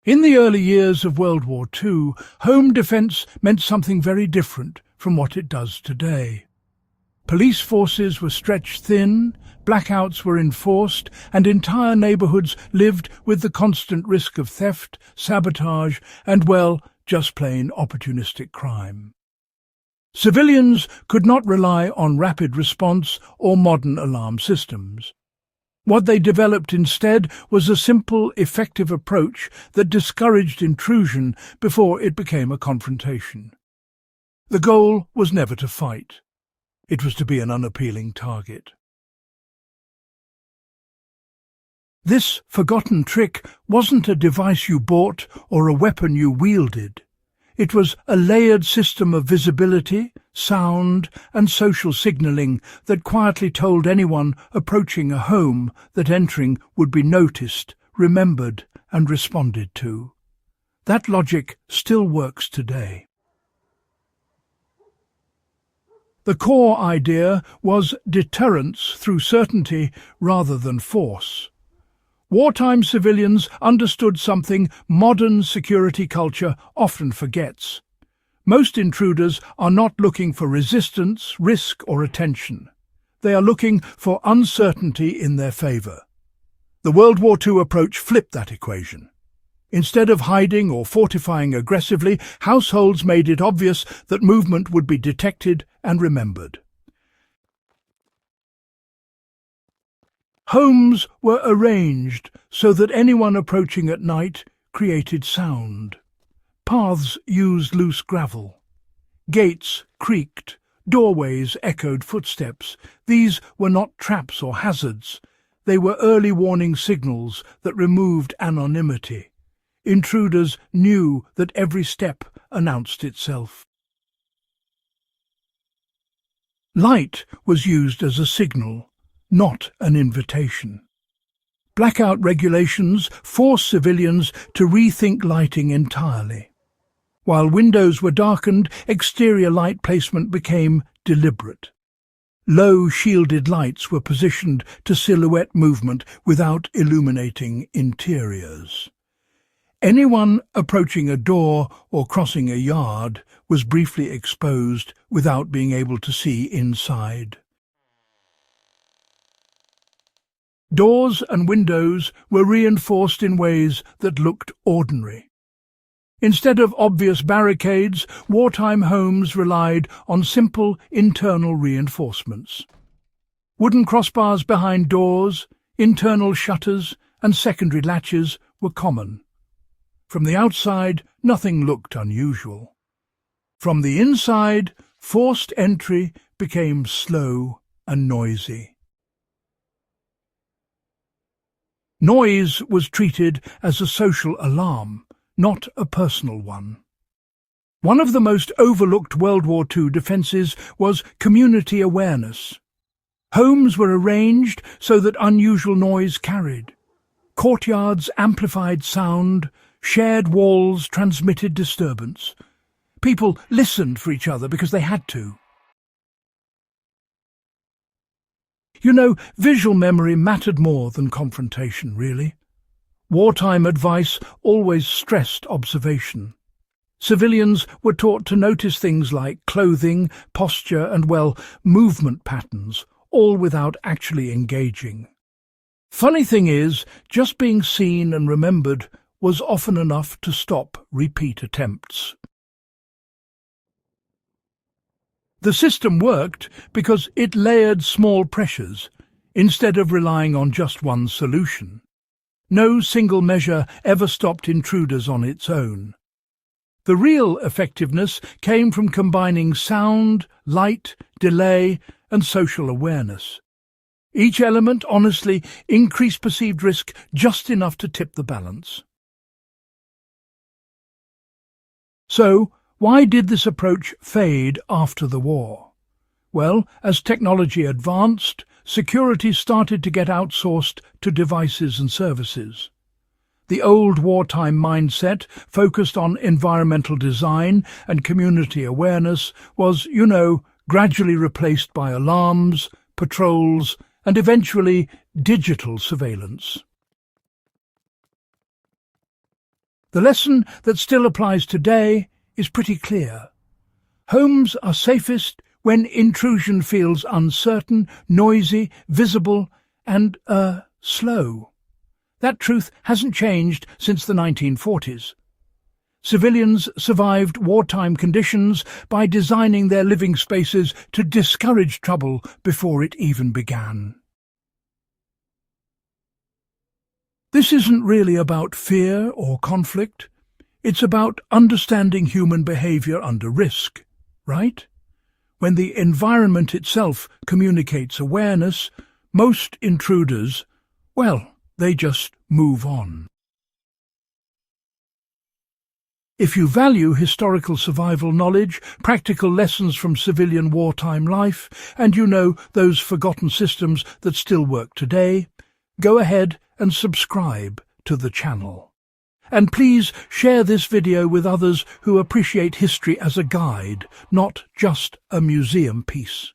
In the early years of World War II, home defence meant something very different from what it does today. Police forces were stretched thin, blackouts were enforced, and entire neighbourhoods lived with the constant risk of theft, sabotage, and, well, just plain opportunistic crime. Civilians could not rely on rapid response or modern alarm systems. What they developed instead was a simple, effective approach that discouraged intrusion before it became a confrontation. The goal was never to fight. It was to be an unappealing target. This forgotten trick wasn't a device you bought or a weapon you wielded. It was a layered system of visibility, sound, and social signalling that quietly told anyone approaching a home that entering would be noticed, remembered, and responded to. That logic still works today. The core idea was deterrence through certainty rather than force. Wartime civilians understood something modern security culture often forgets. Most intruders are not looking for resistance, risk, or attention. They are looking for uncertainty in their favour. The World War II approach flipped that equation. Instead of hiding or fortifying aggressively, households made it obvious that movement would be detected and remembered. Homes were arranged so that anyone approaching at night created sound. Paths used loose gravel. Gates creaked. Doorways echoed footsteps. These were not traps or hazards. They were early warning signals that removed anonymity. Intruders knew that every step announced itself. Light was used as a signal, not an invitation. Blackout regulations forced civilians to rethink lighting entirely. While windows were darkened, exterior light placement became deliberate. Low shielded lights were positioned to silhouette movement without illuminating interiors. Anyone approaching a door or crossing a yard was briefly exposed without being able to see inside. Doors and windows were reinforced in ways that looked ordinary. Instead of obvious barricades, wartime homes relied on simple internal reinforcements. Wooden crossbars behind doors, internal shutters, and secondary latches were common. From the outside, nothing looked unusual. From the inside, forced entry became slow and noisy. Noise was treated as a social alarm, not a personal one. One of the most overlooked World War II defences was community awareness. Homes were arranged so that unusual noise carried. Courtyards amplified sound, shared walls transmitted disturbance. People listened for each other because they had to. You know, visual memory mattered more than confrontation, really. Wartime advice always stressed observation. Civilians were taught to notice things like clothing, posture, and, well, movement patterns, all without actually engaging. Funny thing is, just being seen and remembered was often enough to stop repeat attempts. The system worked because it layered small pressures, instead of relying on just one solution. No single measure ever stopped intruders on its own. The real effectiveness came from combining sound, light, delay, and social awareness. Each element, honestly, increased perceived risk just enough to tip the balance. So, why did this approach fade after the war? Well, as technology advanced, security started to get outsourced to devices and services. The old wartime mindset, focused on environmental design and community awareness, was, gradually replaced by alarms, patrols, and eventually digital surveillance. The lesson that still applies today is pretty clear. Homes are safest when intrusion feels uncertain, noisy, visible, and, slow. That truth hasn't changed since the 1940s. Civilians survived wartime conditions by designing their living spaces to discourage trouble before it even began. This isn't really about fear or conflict. It's about understanding human behavior under risk, right? When the environment itself communicates awareness, most intruders, well, they just move on. If you value historical survival knowledge, practical lessons from civilian wartime life, and you know those forgotten systems that still work today, go ahead and subscribe to the channel. And please share this video with others who appreciate history as a guide, not just a museum piece.